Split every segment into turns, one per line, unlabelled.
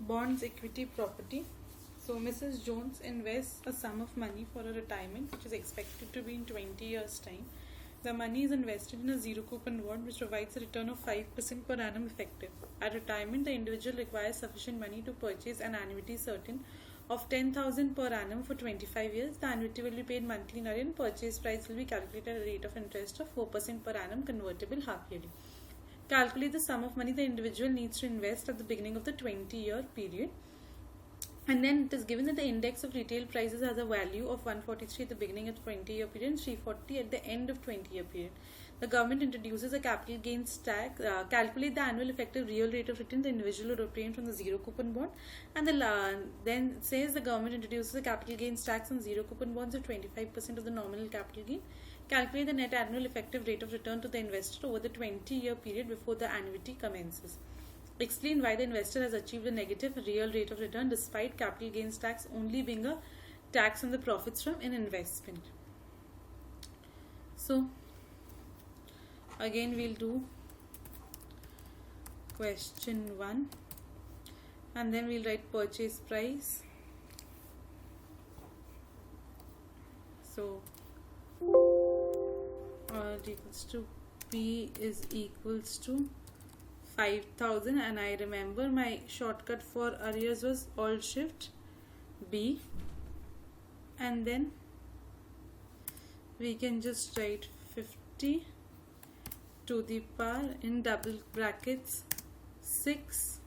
Bonds, equity, property. So Mrs. Jones invests a sum of money for her retirement, which is expected to be in 20 years' time. The money is invested in a zero coupon bond which provides a return of 5% per annum effective. At retirement, the individual requires sufficient money to purchase an annuity certain of 10,000 per annum for 25 years. The annuity will be paid monthly in arrears. Purchase price will be calculated at a rate of interest of 4% per annum, convertible half yearly. Calculate the sum of money the individual needs to invest at the beginning of the 20-year period. And then it is given that the index of retail prices has a value of 143 at the beginning of the 20-year period and 340 at the end of 20-year period. The government introduces a capital gains tax. Calculate the annual effective real rate of return the individual would obtain from the zero coupon bond. And then it says the government introduces a capital gains tax on zero coupon bonds of 25% of the nominal capital gain. Calculate the net annual effective rate of return to the investor over the 20-year period before the annuity commences. Explain why the investor has achieved a negative real rate of return despite capital gains tax only being a tax on the profits from an investment. So again we'll do question 1 and then we'll write purchase price. So equals to P is equals to 5,000, and I remember my shortcut for arrears was Alt Shift B, and then we can just write 50 to the power in double brackets 6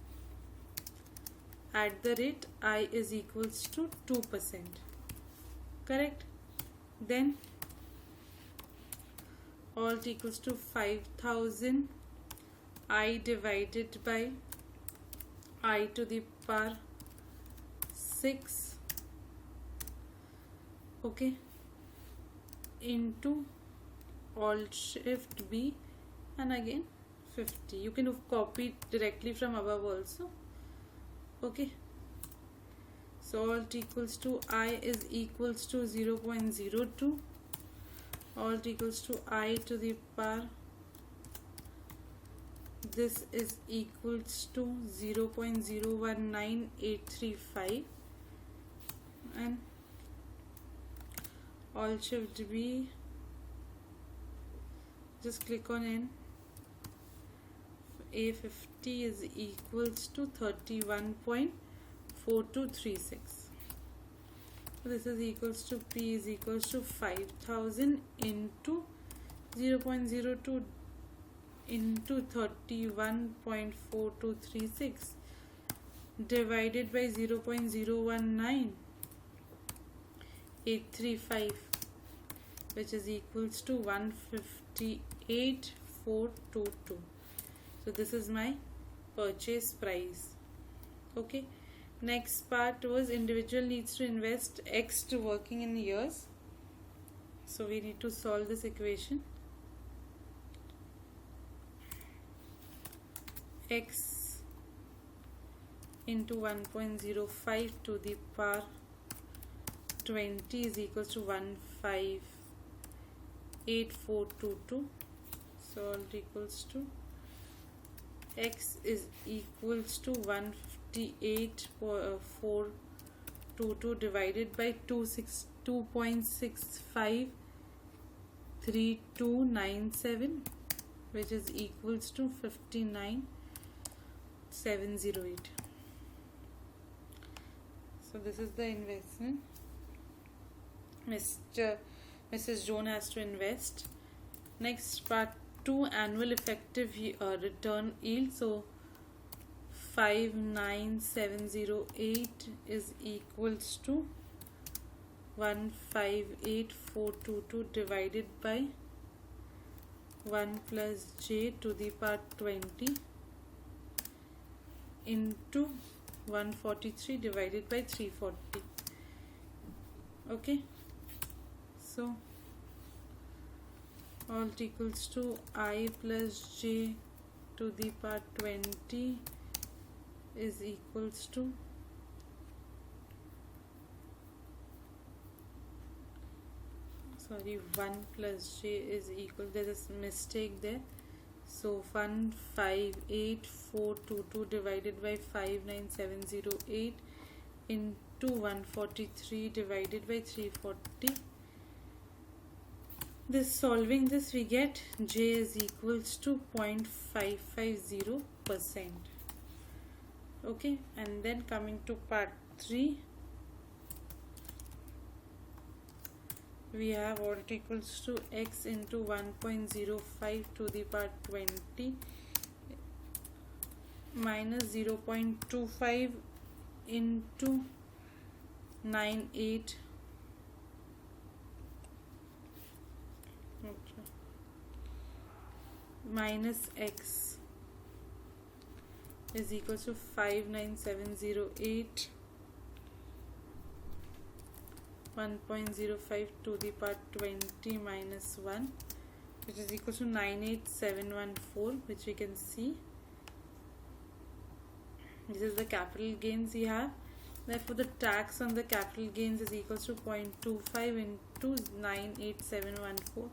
at the rate I is equals to 2%. Correct? Then Alt equals to 5,000 I divided by I to the power 6, okay, into Alt Shift B and again 50. You can copy directly from above also, okay. So Alt equals to I is equals to 0.02, Alt equals to I to the power, this is equals to 0.019835, and Alt Shift B, just click on N. A50 is equals to 31.4236. So this is equals to P is equals to 5,000 into 0.02 into 31.4236 divided by 0.019835, which is equals to 158,422. So this is my purchase price. Okay. Next part was individual needs to invest X to working in years. So we need to solve this equation. X into 1.05 to the power 20 is equals to 158,422. So Alt equals to X is equals to 158,422 divided by 2.653297, which is equals to 59,708. So this is the investment Mrs. Jones has to invest. Next, part 2, annual effective return yield. So 59,708 is equals to 158,422 divided by 1 plus j to the power 20 into 143 divided by 340. Okay, so Alt equals to I plus j to the power 20 is equals to 1 plus j is equal, there is a mistake there, So 158422 divided by 59708 into 143 divided by 340. Solving this, we get J is equals to 0.550%. Okay, and then coming to part 3, we have what equals to x into 1.05 to the power 20 minus 0.25 into 98 minus x is equals to 59708 1.05 to the power 20 minus 1, which is equal to 98714, which we can see. This is the capital gains we have. Therefore, the tax on the capital gains is equal to 0.25 into 98714,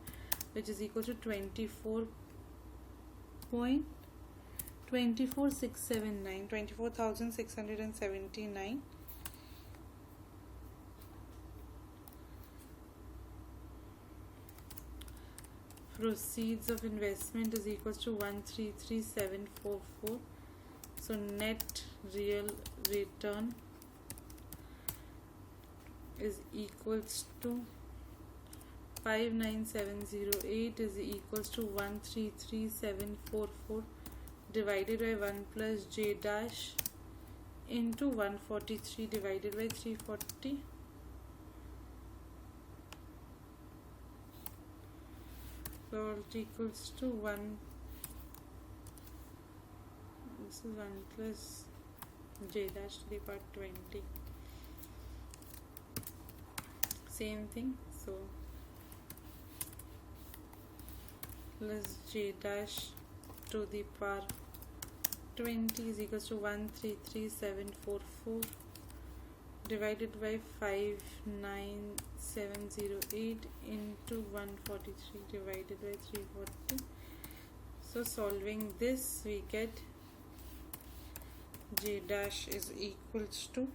which is equal to 24,679. Proceeds of investment is equals to 133744. So net real return is equals to 59708 is equals to 133744 divided by 1 plus j dash into 143 divided by 340. So it equals to 1. This is 1 plus j dash to the power 20. Same thing. So plus j dash to the power 20 is equals to 133744 divided by 59708 into 143 divided by 340. So solving this, we get j dash is equals to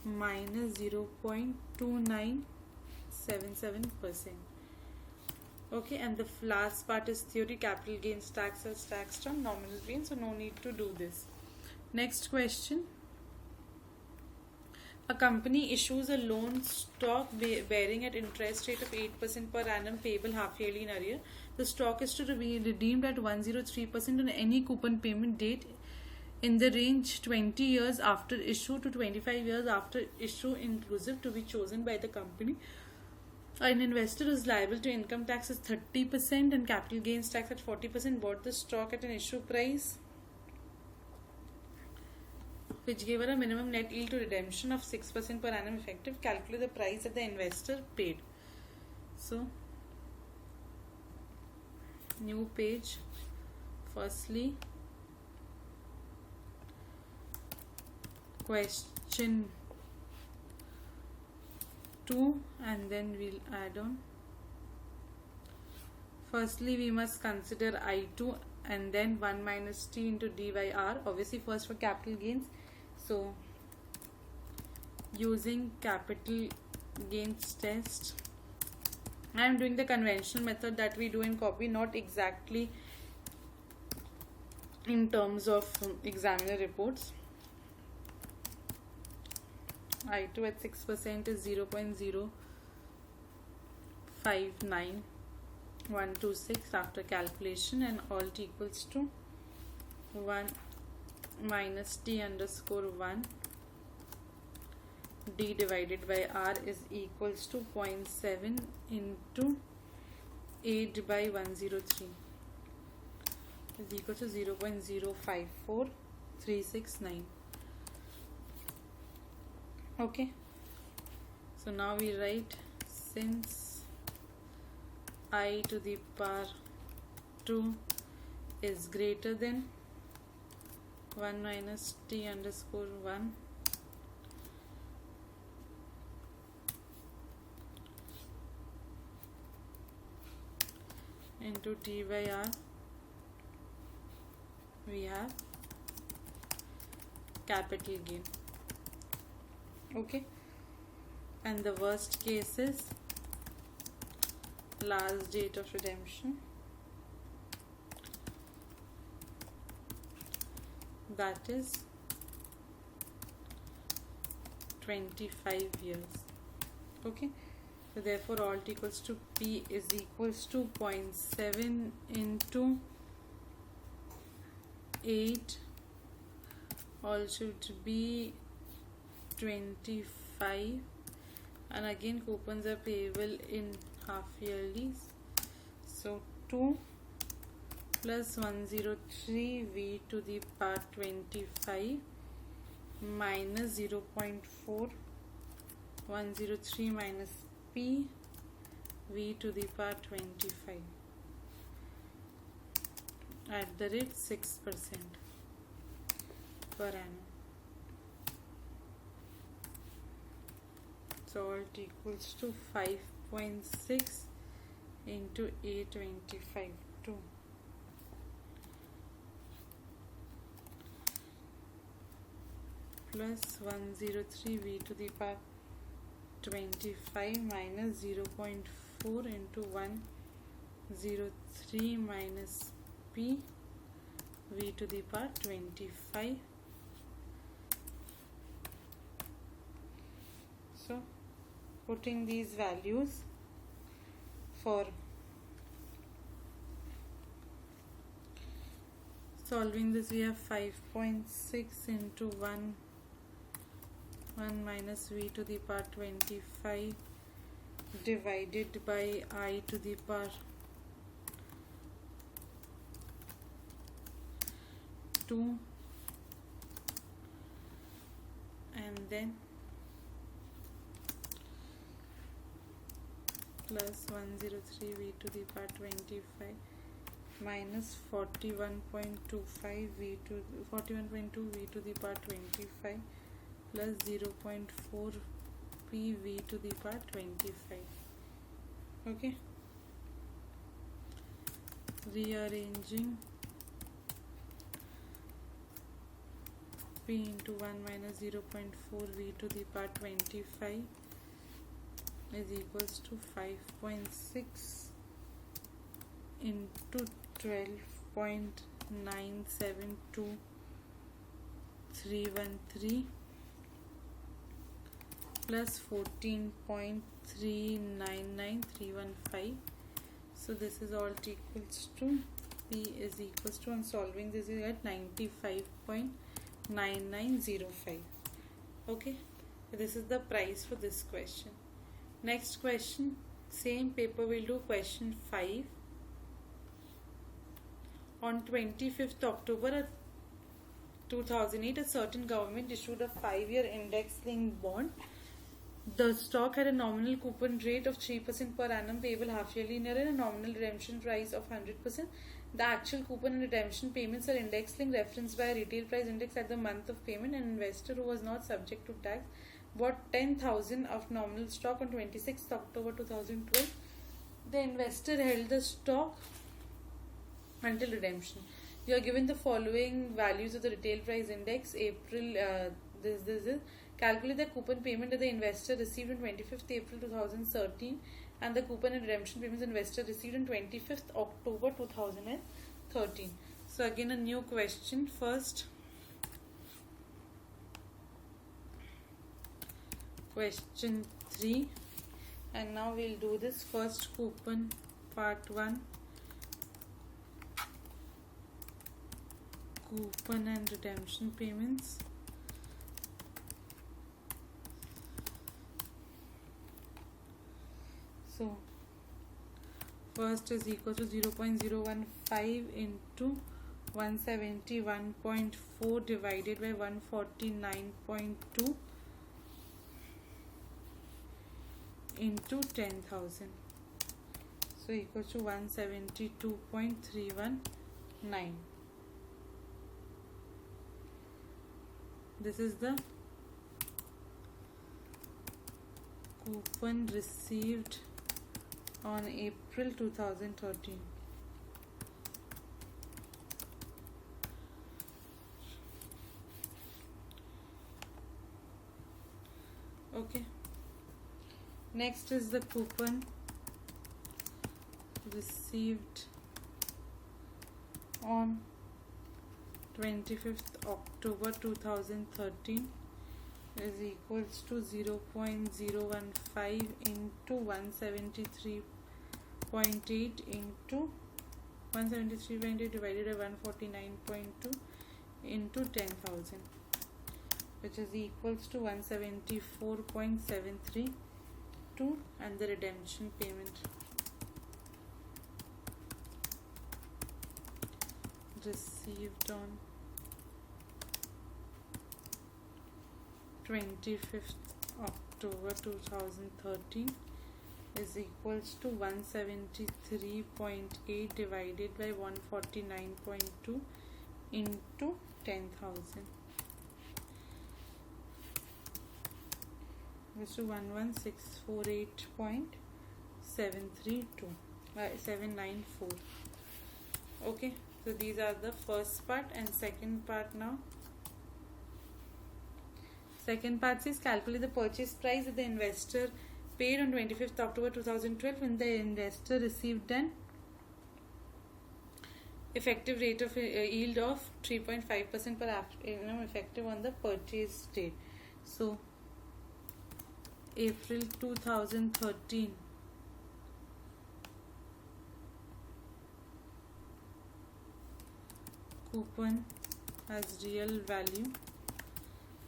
minus 0.2977%. Okay, and the last part is theory. Capital gains tax as taxed on nominal gain, so no need to do this. Next question. A company issues a loan stock bearing at interest rate of 8% per annum payable half yearly in arrear. The stock is to be redeemed at 103% on any coupon payment date in the range 20 years after issue to 25 years after issue inclusive, to be chosen by the company. An investor is liable to income tax as 30% and capital gains tax at 40%. Bought the stock at an issue price which gave her a minimum net yield to redemption of 6% per annum effective. Calculate the price that the investor paid. So, new page. Firstly, question 2, and then we'll add on. Firstly, we must consider I2 and then 1 minus t into d by r. Obviously, first for capital gains. So, using capital gains test, I am doing the conventional method that we do in copy, not exactly in terms of examiner reports. I2 at 6% is 0.059126 after calculation, and alt equals to 1 minus t underscore 1 d divided by r is equals to 0.7 into 8 by 103 is equal to 0.054369. Okay, so now we write, since I to the power 2 is greater than 1 minus t underscore 1, into T by R, we have capital gain. Okay, and the worst case is last date of redemption, that is 25 years. Okay, so therefore alt equals to P is equals to 0.7 into 8, all should be 25, and again coupons are payable in half yearlies. So 2 plus 103 V to the power 25 minus 0.4, 103 minus P V to the power 25 at the rate 6% per annum. So alt equals to 5.6 into A25, 2. Plus 103 V to the power 25 minus 0.4 into 103 minus P V to the power 25. So putting these values for solving this, we have 5.6 into 1 minus V to the power 25 divided by I to the power 2, and then plus 103 V to the power 25 minus 41.25 V to 41.2 V to the power 25 plus 0.4 P V to the power 25. Okay, rearranging P into 1 minus 0.4 V to the power 25 is equals to 5.6 into 12.972313 plus 14.399315. So this is alt equals to P is equals to, on solving this is at 95.9905. Okay, this is the price for this question. Next question, same paper, we'll do question 5. On 25th October 2008, a certain government issued a 5-year index-linked bond. The stock had a nominal coupon rate of 3% per annum payable half-yearly in a nominal redemption price of 100%. The actual coupon and redemption payments are index-linked referenced by a retail price index at the month of payment. An investor who was not subject to tax bought 10,000 of nominal stock on 26th October 2012. The investor held the stock until redemption. You are given the following values of the retail price index. April, this is calculate the coupon payment that the investor received on 25th April 2013 and the coupon and redemption payments investor received on 25th October 2013. So again a new question. First question 3, and now we'll do this first coupon part 1, coupon and redemption payments. So first is equal to 0.015 into 171.4 divided by 149.2 into 10,000, so equals to 172.319. This is the coupon received on April 2013. Okay. Next is the coupon received on 25th October 2013 is equals to 0.015 into 173.8 into 173.8 divided by 149.2 into 10,000, which is equals to 174.732, and the redemption payment received on 25th October 2013 is equals to 173.8 divided by 149.2 into 10,000, is to 11648.794. Okay, so these are the first part, and second part now. Second part says calculate the purchase price that the investor paid on 25th October 2012 when the investor received an effective rate of yield of 3.5% per annum effective on the purchase date. So April 2013 coupon has real value,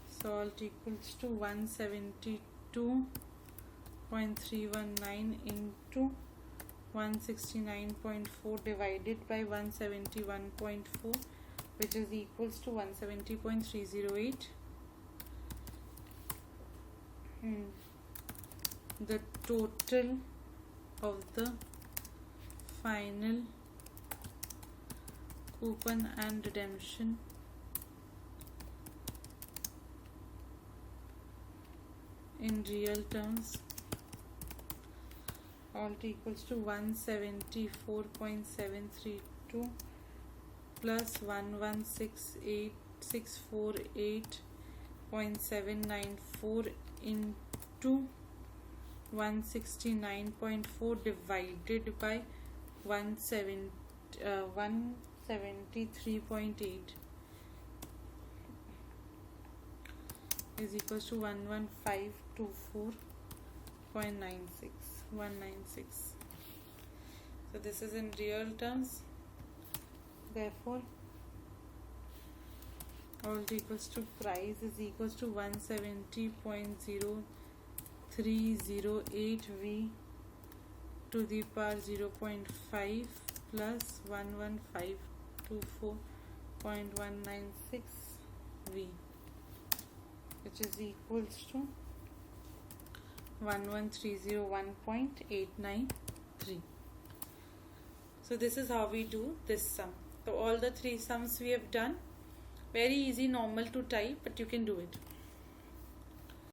so alt equals to 172.319 into 169.4 divided by 171.4, which is equals to 170.308. The total of the final coupon and redemption in real terms alt equals to 174.732 plus 1168648.794 into 169.4 divided by 173.8 is equals to 19524.196. So this is in real terms. Therefore, alt equals to price is equals to 170.0308 to the power 0.5 plus 11524.196 V, which is equals to 11301.893. So this is how we do this sum. So all the three sums we have done. Very easy, normal to type, but you can do it.